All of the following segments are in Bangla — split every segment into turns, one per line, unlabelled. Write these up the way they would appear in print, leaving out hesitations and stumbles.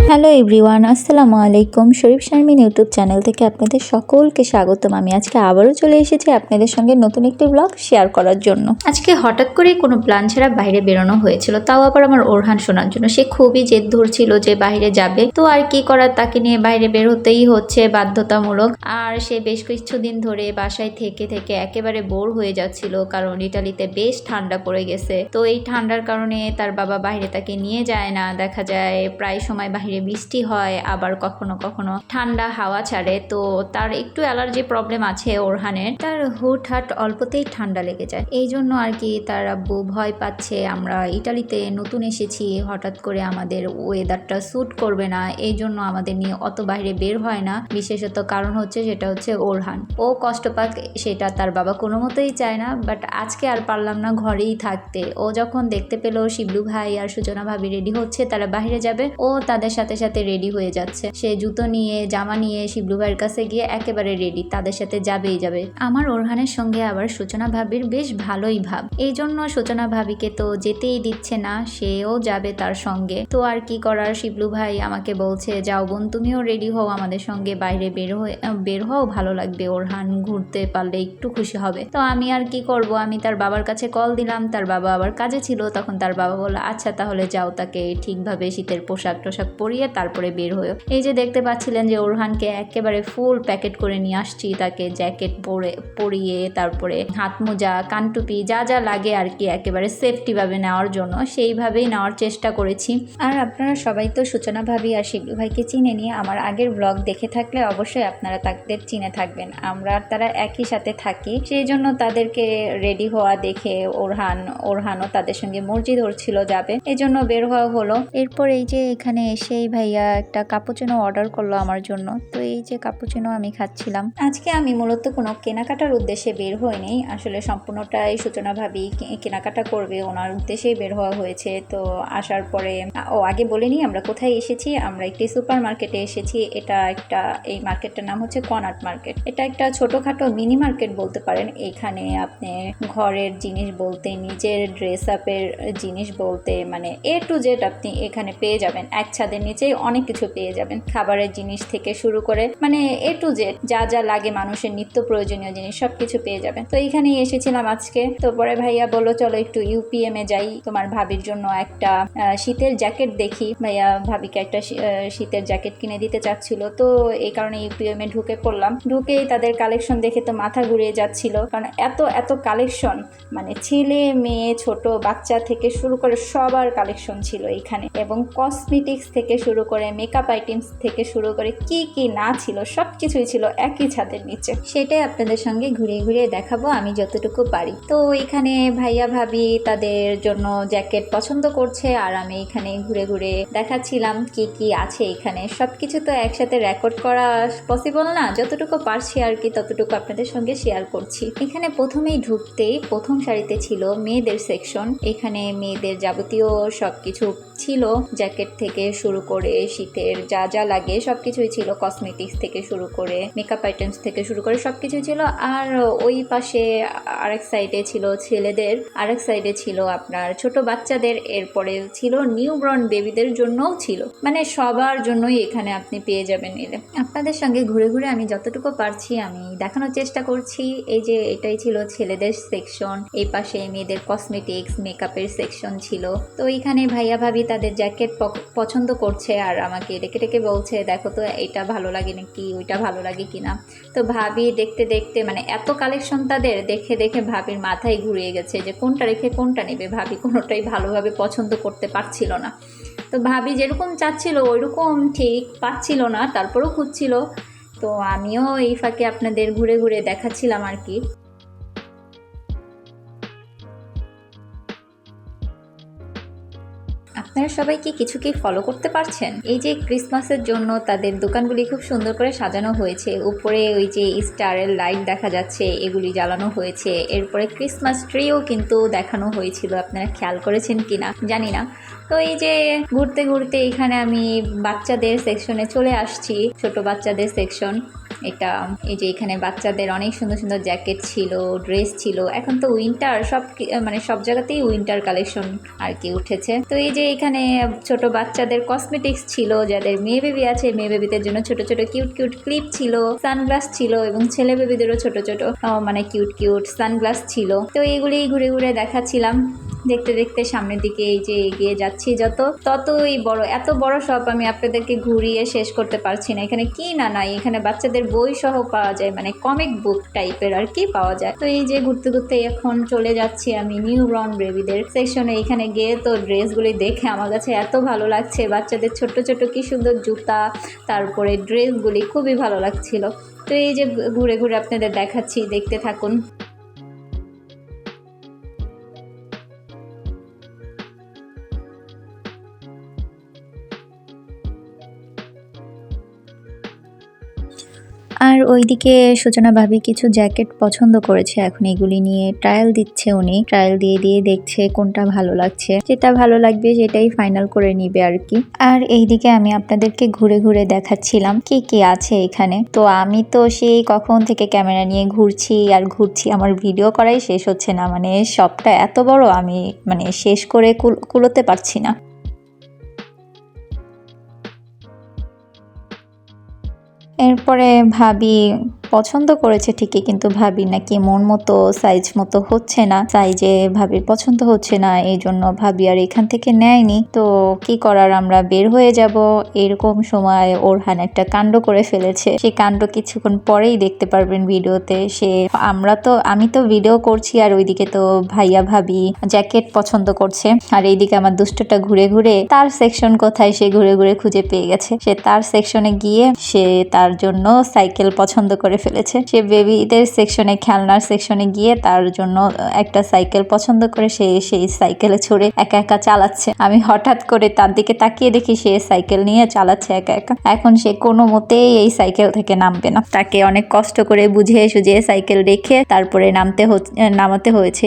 হ্যালো এভরিওয়ান, আসসালামু আলাইকুম। শরীফ শারমিন ইউটিউব চ্যানেল থেকে আপনাদের সকলকে স্বাগতম। আমি আজকে আবারও চলে এসেছি আপনাদের সঙ্গে নতুন একটি ব্লগ শেয়ার করার জন্য। আজকে হঠাৎ করে কোনো প্ল্যান ছাড়া বাইরে বেরোনো হয়েছিল, তাও আবার আমার ওরহান শোনার জন্য। সে খুবই জেদ ধরছিল যে বাইরে যাবে, তো আর কি করার, তাকে নিয়ে বাইরে বের হতেই হচ্ছে বাধ্যতামূলক। আর সে বেশ কিছুদিন ধরে বাসায় থেকে থেকে একেবারে বোর হয়ে যাচ্ছিল, কারণ ইটালিতে বেশ ঠান্ডা পড়ে গেছে। তো এই ঠান্ডার কারণে তার বাবা বাইরে তাকে নিয়ে যায় না, দেখা যায় প্রায় সময় বাইরে বৃষ্টি হয়, আবার কখনো কখনো ঠান্ডা হাওয়া ছাড়ে। তো তার একটু অ্যালার্জি প্রবলেম আছে ওরহানের, তার হুটহাট অল্পতেই ঠান্ডা লেগে যায়। এই জন্য আর কি তার আব্বু ভয় পাচ্ছে, আমরা ইটালিতে নতুন এসেছি, হঠাৎ করে আমাদের ওয়েদারটা স্যুট করবে না, এই জন্য আমাদের নিয়ে অত বাইরে বের হয় না। বিশেষত কারণ হচ্ছে সেটা হচ্ছে ওরহান, ও কষ্ট পাক সেটা তার বাবা কোনো মতেই চায় না। বাট আজকে আর পারলাম না ঘরেই থাকতে। ও যখন দেখতে পেল শিবলু ভাই আর সূচনা ভাবি রেডি হচ্ছে, তারা বাইরে যাবে, ও তাদের সাথে সাথে রেডি হয়ে যাচ্ছে। সে জুতো নিয়ে জামা নিয়ে শিবলু ভাইয়ের কাছে গিয়ে একেবারে রেডি, তাদের সাথে যাবেই যাবে। আমার ওরহানের সঙ্গে আবার সূচনা ভাবির বেশ ভালোই ভাব, এই জন্য সূচনা ভাবিকে তো যেতেই দিচ্ছে না, সেও যাবে তার সঙ্গে। তো আর কি করার, শিবলু ভাই আমাকে বলছে যাও বোন তুমিও রেডি হও, আমাদের সঙ্গে বাইরে বের হও, ভালো লাগবে, ওরহান ঘুরতে পারলে একটু খুশি হবে। তো আমি আর কি করব, আমি তার বাবার কাছে কল দিলাম, তার বাবা আবার কাজে ছিল। তখন তার বাবা বলল আচ্ছা তাহলে যাও, তাকে ঠিকভাবে শীতের পোশাক টোশাক পরিয়ে তারপরে বের হয়ে। এই যে দেখতে পাচ্ছিলেন যে ওরহানকে একেবারে ফুল প্যাকেট করে নিয়ে আসছি, তাকে জ্যাকেট পরিয়ে তারপরে হাত মোজা কানটুপি যা যা লাগে আর কি একেবারে সেফটি ভাবে নেওয়ার জন্য সেইভাবেই নেওয়ার চেষ্টা করেছি। আর আপনারা সবাই তো সূচনা ভাবি আর শিবলু ভাইকে চিনে নিয়ে আমার আগের ব্লগ দেখে থাকলে অবশ্যই আপনারা তাদের চিনে থাকবেন। আমরা আর তারা একই সাথে থাকি, সেই জন্য তাদেরকে রেডি হওয়া দেখে ওরহানও তাদের সঙ্গে মর্জি ধরছিল যাবে, এই জন্য বের হওয়া হলো। এরপর এই যে এখানে এসেই ভাইয়া একটা কাপুচিনো অর্ডার করলো আমার জন্য। তো এই যে কাপুচিনো আমি খাচ্ছিলাম। আজকে আমি মূলত কোনো কেনাকাটার উদ্দেশ্যে বের হইনি, আসলে সম্পূর্ণটাই সূচনা ভাবি কেনাকাটা করবে, ওনার উদ্দেশ্যেই বের হওয়া হয়েছে। তো আসার পরে আগে বলিনি আমরা কোথায় এসেছি, আমরা একটি সুপার মার্কেটে এসেছি। এই মার্কেটটার নাম হচ্ছে কনাট মার্কেট। এটা একটা ছোটখাটো মিনি মার্কেট বলতে পারেন। এখানে আপনি ঘরের জিনিস বলতে, নিজের ড্রেস আপের জিনিস বলতে, মানে A to Z আপনি এখানে পেয়ে যাবেন। এক ছাদের নিচেই অনেক কিছু পেয়ে যাবেন, খাবারের জিনিস থেকে শুরু করে মানে A to Z যা যা লাগে মানুষের নিত্য প্রয়োজনীয় জিনিস সবকিছু পেয়ে যাবেন। তো এইখানেই এসেছিলাম আজকে। তো পরে ভাইয়া বললো চলো একটু UPM এ যাই, তোমার ভাবির জন্য একটা শীতের জ্যাকেট দেখি। ভাইয়া ভাবিকে একটা শীতের জ্যাকেট কিনে দিতে চাচ্ছিল, তো এই কারণে UPM এ ঢুকে পড়লাম। ঢুকেই তাদের কালেকশন দেখে তো মাথা ঘুরিয়ে যাচ্ছিল, কারণ এত এত কালেকশন, মানে ছেলে মেয়ে ছোট বাচ্চা থেকে শুরু করে সবার কালেকশন ছিল এখানে, এবং কসমেটিক্স থেকে শুরু করে মেকআপ আইটেমস থেকে শুরু করে কি কি না ছিল সবকিছুই ছিল একই ছাদের নিচে। সেটাই আপনাদের সঙ্গে ঘুরিয়ে ঘুরিয়ে দেখাবো আমি যতটুকু পারি। তো এখানে ভাইয়া ভাবি তাদের জন্য জ্যাকেট পছন্দ করছে, আর আমি এখানে ঘুরে ঘুরে দেখাচ্ছিলাম কি কি আছে এখানে। সবকিছু তো একসাথে রেকর্ড করা পসিবল না, যতটুকু পারছি আর কি ততটুকু আপনাদের সঙ্গে শেয়ার করছি। এখানে প্রথমেই ঢুকতেই প্রথম সারিতে ছিল মেয়েদের সেকশন। এখানে মেয়েদের যাবতীয় সবকিছু ছিল, জ্যাকেট থেকে শুরু করে শীতের যা যা লাগে সবকিছুই ছিল, কসমেটিক্স থেকে শুরু করে মেকআপ আইটেমস থেকে শুরু করে সবকিছু ছিল। আর ওই পাশে আরেক সাইডে ছিল ছেলেদের, আরেক সাইডে ছিল আপনার ছোট বাচ্চাদের, এরপরে ছিল নিউবর্ন বেবিদের জন্যও ছিল, মানে সবার জন্যই এখানে আপনি পেয়ে যাবেন এলে। আপনাদের সঙ্গে ঘুরে ঘুরে আমি যতটুকু পারছি আমি দেখানোর চেষ্টা করছি। এই যে এটাই ছিল ছেলেদের সেকশন, এই পাশে মেয়েদের কসমেটিক্স মেকআপের সেকশন ছিল। তো এখানে ভাইয়া ভাবি তাদের জ্যাকেট পছন্দ করছে, আর আমাকে ডেকে ডেকে বলছে দেখো তো এটা ভালো লাগে নাকি ওইটা ভালো লাগে কিনা। তো ভাবি দেখতে দেখতে মানে এত কালেকশন তাদের দেখে দেখে ভাবির মাথায় ঘুরিয়ে গেছে যে কোনটা রেখে কোনটা নেবে। ভাবি কোনোটাই ভালোভাবে পছন্দ করতে পারছিল না। তো ভাবি যেরকম চাচ্ছিল ওইরকম ঠিক পাচ্ছিল না, তারপরেও খুঁজছিল। তো আমিও এই ফাঁকে আপনাদের ঘুরে ঘুরে দেখাচ্ছিলাম আর কি। আপনারা সবাই কি কিছু কি ফলো করতে পারছেন? এই যে ক্রিসমাসের জন্য তাদের দোকানগুলি খুব সুন্দর করে সাজানো হয়েছে, উপরে ওই যে স্টারের লাইট দেখা যাচ্ছে, এগুলি জ্বালানো হয়েছে। এরপরে ক্রিসমাস ট্রিও কিন্তু দেখানো হয়েছিল, আপনারা খেয়াল করেছেন কিনা জানি না। তো এই যে ঘুরতে ঘুরতে এখানে আমি বাচ্চাদের সেকশনে চলে আসছি, ছোট বাচ্চাদের সেকশন এটা। এই যে এখানে বাচ্চাদের অনেক সুন্দর সুন্দর জ্যাকেট ছিল, ড্রেস ছিল। এখন তো উইন্টার, মানে সব জায়গাতেই উইন্টার কালেকশন আর কি উঠেছে। তো এই যে এখানে ছোট বাচ্চাদের কসমেটিক্স ছিল, যাদের মেয়ে বেবি আছে মেয়ে বেবিদের জন্য ছোট ছোট কিউট কিউট ক্লিপ ছিল, সানগ্লাস ছিল, এবং ছেলে বেবিদেরও ছোট ছোট মানে কিউট কিউট সানগ্লাস ছিল। তো এইগুলি ঘুরে ঘুরে দেখাচ্ছিলাম। দেখতে দেখতে সামনের দিকে এই যে এগিয়ে যাচ্ছি, ততই বড়, এত বড় শপ আমি আপনাদেরকে ঘুরিয়ে শেষ করতে পারছি না। এখানে কি না নাই, এখানে বাচ্চাদের বই সহ পাওয়া যায়, মানে কমিক বুক টাইপের আর কি পাওয়া যায়। তো এই যে ঘুরতে ঘুরতে এখন চলে যাচ্ছি আমি নিউ বর্ন বেবিদের সেকশনে। এখানে গিয়ে তো ড্রেসগুলি দেখে আমার কাছে এত ভালো লাগছে, বাচ্চাদের ছোট্ট ছোট্ট কি সুন্দর জুতা, তারপরে ড্রেসগুলি খুবই ভালো লাগছিল। তো এই যে ঘুরে ঘুরে আপনাদের দেখাচ্ছি, দেখতে থাকুন। আর ওইদিকে সূচনা ভাবি কিছু জ্যাকেট পছন্দ করেছে, এখন এগুলি নিয়ে ট্রায়াল দিচ্ছে। উনি ট্রায়াল দিয়ে দিয়ে দেখছে কোনটা ভালো লাগছে, যেটা ভালো লাগবে সেটাই ফাইনাল করে নিবে আর কি। আর এইদিকে আমি আপনাদেরকে ঘুরে ঘুরে দেখাচ্ছিলাম কি কি আছে এখানে। তো আমি তো সেই কখন থেকে ক্যামেরা নিয়ে ঘুরছি আর ঘুরছি, আমার ভিডিও করাই শেষ হচ্ছে না। মানে সবটা এত বড়, আমি মানে শেষ করে কুলোতে পারছি না। এরপরে ভাবি পছন্দ করেছে ঠিকই, কিন্তু ভাবি নাকি মন মতো সাইজ মতো হচ্ছে না, সাইজে ভাবির পছন্দ হচ্ছে না, এই জন্য ভাবি আর এখান থেকে নেয়নি। তো কি করার, আমরা বের হয়ে যাব। এরকম সময় ওরহান একটা কাণ্ড করে ফেলেছে, সেই কাণ্ড কিছুক্ষণ পরেই দেখতে পারবেন ভিডিওতে। আমি তো ভিডিও করছি, আর ওইদিকে তো ভাইয়া ভাবি জ্যাকেট পছন্দ করছে, আর এইদিকে আমার দুষ্টটা ঘুরে ঘুরে তার সেকশন কোথায় সে ঘুরে ঘুরে খুঁজে পেয়ে গেছে। সে তার সেকশনে গিয়ে সে তার জন্য সাইকেল পছন্দ করে ফেলেছে। সে বেবিদের সেকশনে, খেলনার সেকশনে গিয়ে তার জন্য একটা সাইকেল পছন্দ করে সে সেই সাইকেলে চড়ে একা একা চালাচ্ছে। আমি হঠাৎ করে তার দিকে তাকিয়ে দেখি সে সাইকেল নিয়ে চালাচ্ছে একা একা। এখন সে কোনো মতেই এই সাইকেল থেকে নামবে না, তাকে অনেক কষ্ট করে বুঝিয়ে সুঝিয়ে সাইকেল রেখে তারপরে নামাতে হয়েছে।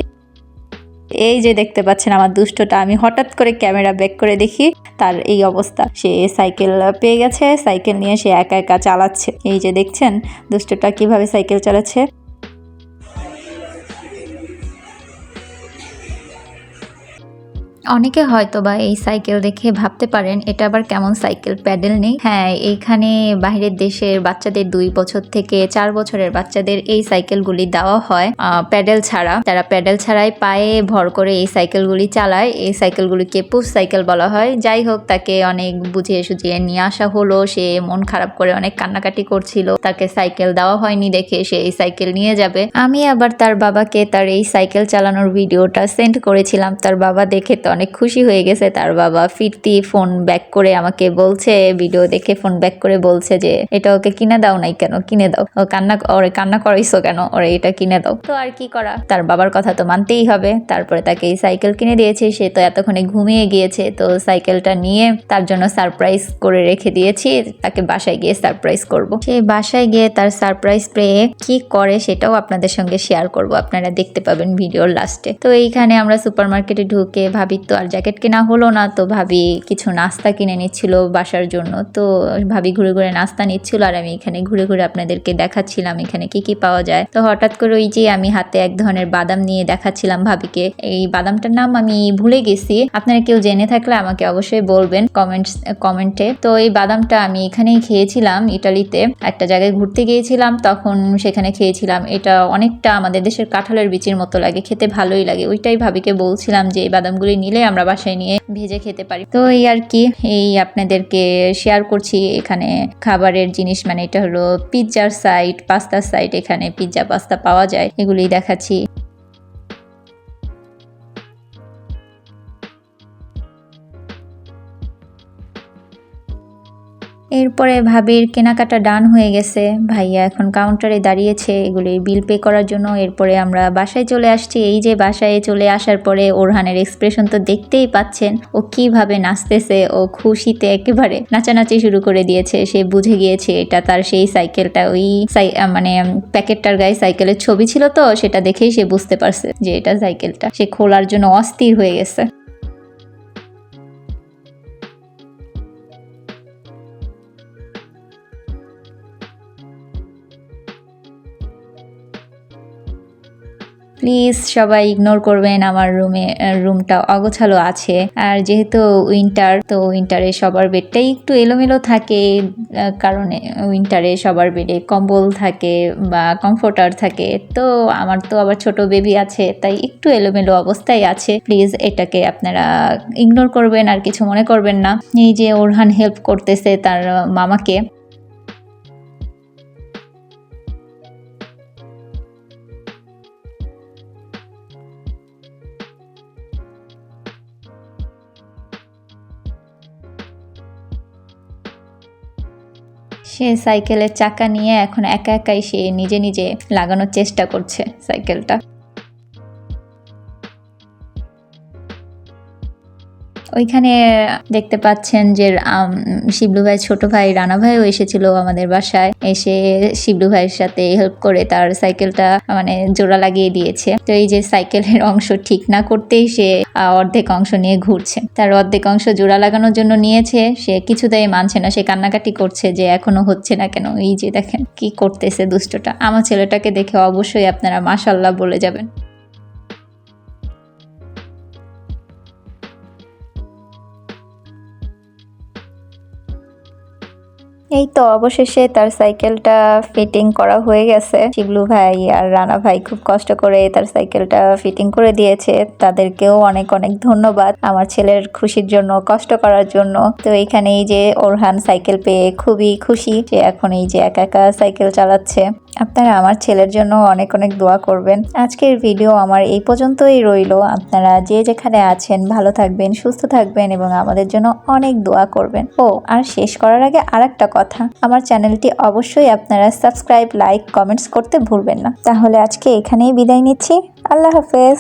এই যে দেখতে পাচ্ছেন আমার দুষ্টটা, আমি হঠাৎ করে ক্যামেরা ব্যাক করে দেখি তার এই অবস্থা। সে সাইকেল পেয়ে গেছে, সাইকেল নিয়ে সে একা একা চালাচ্ছে। এই যে দেখছেন দুষ্টটা কিভাবে সাইকেল চালাচ্ছে। অনেকে হয়তো বা এই সাইকেল দেখে ভাবতে পারেন এটা আবার কেমন সাইকেল, প্যাডেল নেই। হ্যাঁ, এইখানে বাইরের দেশের বাচ্চাদের 2 বছর থেকে 4 বছরের বাচ্চাদের এই সাইকেলগুলি দেওয়া হয় প্যাডেল ছাড়া। তারা প্যাডেল ছাড়াই পায়ে ভর করে এই সাইকেলগুলি চালায়। এই সাইকেলগুলিকে পুশ সাইকেল বলা হয়। যাই হোক, তাকে অনেক বুঝিয়ে সুঝিয়ে নিয়ে আসা হলো। সে মন খারাপ করে অনেক কান্নাকাটি করছিল, তাকে সাইকেল দেওয়া হয়নি দেখে সে এই সাইকেল নিয়ে যাবে। আমি আবার তার বাবাকে তার এই সাইকেল চালানোর ভিডিওটা সেন্ড করেছিলাম। তার বাবা দেখে তো অনেক খুশি হয়ে গেছে। তার বাবা ফিরতি ফোন ব্যাক করে আমাকে বলছে, ভিডিও দেখে ফোন ব্যাক করে বলছে যে এটা ওকে কিনে দাও নাই কেন, কিনে দাও, ও কান্না করাইছো কেন, ওরে এটা কিনে দাও। তো আর কি করা, তার বাবার কথা তো মানতেই হবে। তারপরে তাকে এই সাইকেল কিনে দিয়েছে। সে তো এতক্ষণে ঘুমিয়ে গিয়েছে, তো সাইকেলটা নিয়ে তার জন্য সারপ্রাইজ করে রেখে দিয়েছি। তাকে বাসায় গিয়ে সারপ্রাইজ করব। সে বাসায় গিয়ে তার সারপ্রাইজ পেয়ে কি করে সেটাও আপনাদের সঙ্গে শেয়ার করব, আপনারা দেখতে পাবেন ভিডিওর লাস্টে। তো এইখানে আমরা সুপার মার্কেটে ঢুকে ভাবি তো আর জ্যাকেট কেনা হলো না, তো ভাবি কিছু নাস্তা কিনে নিচ্ছিল বাসার জন্য। তো ভাবি ঘুরে ঘুরে নাস্তা নিচ্ছিল, আর আমি এখানে ঘুরে ঘুরে আপনাদেরকে দেখাচ্ছিলাম এখানে কি কি পাওয়া যায়। তো হঠাৎ করে ওই যে আমি হাতে এক ধরনের বাদাম নিয়ে দেখাচ্ছিলাম ভাবিকে। এই বাদামটার নাম আমি ভুলে গেছি, আপনারা কেউ জেনে থাকলে আমাকে অবশ্যই বলবেন কমেন্টে। তো এই বাদামটা আমি এখানেই খেয়েছিলাম, ইটালিতে একটা জায়গায় ঘুরতে গিয়েছিলাম, তখন সেখানে খেয়েছিলাম। এটা অনেকটা আমাদের দেশের কাঁঠালের বিচির মতো লাগে, খেতে ভালোই লাগে। ওইটাই ভাবিকে বলছিলাম যে এই বাদামগুলি নিলে আমরা বাসায় নিয়ে ভেজে খেতে পারি। তো এই আর কি, এই আপনাদেরকে শেয়ার করছি এখানে খাবারের জিনিস। মানে এটা হলো পিৎজার সাইট, পাস্তার সাইট, এখানে পিৎজা পাস্তা পাওয়া যায়, এগুলি দেখাচ্ছি। এরপরে ভাবির কেনাকাটা ডান হয়ে গেছে, ভাইয়া এখন কাউন্টারে দাঁড়িয়েছে এগুলি বিল পে করার জন্য। এরপরে আমরা বাসায় চলে আসছি। এই যে বাসায় চলে আসার পরে ওরহানের এক্সপ্রেশন তো দেখতেই পাচ্ছেন, ও কিভাবে নাচতেছে, ও খুশিতে একেবারে নাচানাচি শুরু করে দিয়েছে। সে বুঝে গিয়েছে এটা তার সেই সাইকেলটা, ওই মানে প্যাকেটটার গায়ে সাইকেলের ছবি ছিল, তো সেটা দেখেই সে বুঝতে পারছে যে এটা সাইকেলটা। সে খোলার জন্য অস্থির হয়ে গেছে। প্লিজ সবাই ইগনোর করবেন, আমার রুমটা অগোছালো আছে। আর যেহেতু উইন্টার, তো উইন্টারে সবার বেডটাই একটু এলোমেলো থাকে, কারণে উইন্টারে সবার বেডে কম্বল থাকে বা কমফোর্টার থাকে। তো আমার তো আবার ছোট বেবি আছে, তাই একটু এলোমেলো অবস্থায় আছে। প্লিজ এটাকে আপনারা ইগনোর করবেন আর কিছু মনে করবেন না। এই যে ওরহান হেল্প করতেছে তার মামাকে। সে সাইকেলের চাকা নিয়ে এখন একা একাই সে নিজে নিজে লাগানোর চেষ্টা করছে সাইকেলটা। ওইখানে দেখতে পাচ্ছেন যে শিবলু ভাই ছোট ভাই রানা ভাইও এসেছিল আমাদের বাসায়। এসে শিবলু ভাইয়ের সাথে হেল্প করে তার সাইকেলটা মানে জোড়া লাগিয়ে দিয়েছে। তো এই যে সাইকেলের অংশ ঠিক না করতেই সে অর্ধেক অংশ নিয়ে ঘুরছে। তার অর্ধেক অংশ জোড়া লাগানোর জন্য নিয়েছে, সে কিছুতেই মানছে না। সে কান্নাকাটি করছে যে এখনো হচ্ছে না কেন। এই যে দেখেন কি করতেছে দুষ্টটা। আমার ছেলেটাকে দেখে অবশ্যই আপনারা মাশাআল্লাহ বলে যাবেন। এই তো অবশেষে তার সাইকেলটা ফিটিং করা হয়ে গেছে। শিবলু ভাই আর রানা ভাই খুব কষ্ট করে তার সাইকেলটা ফিটিং করে দিয়েছে। তাদেরকেও অনেক অনেক ধন্যবাদ আমার ছেলের খুশির জন্য, কষ্ট করার জন্য। তো এখানে এই যে ওরহান সাইকেল পেয়ে খুবই খুশি, যে এখন এই যে একা একা সাইকেল চালাচ্ছে। আপনারা আমার ছেলের জন্য অনেক অনেক দোয়া করবেন। আজকের ভিডিও আমার এই পর্যন্তই রইল। আপনারা যে যেখানে আছেন ভালো থাকবেন, সুস্থ থাকবেন এবং আমাদের জন্য অনেক দোয়া করবেন। ও আর শেষ করার আগে আরেকটা কথা, আমার চ্যানেলটি অবশ্যই আপনারা সাবস্ক্রাইব, লাইক, কমেন্টস করতে ভুলবেন না। তাহলে আজকে এখানেই বিদায় নিচ্ছি। আল্লাহ হাফেজ।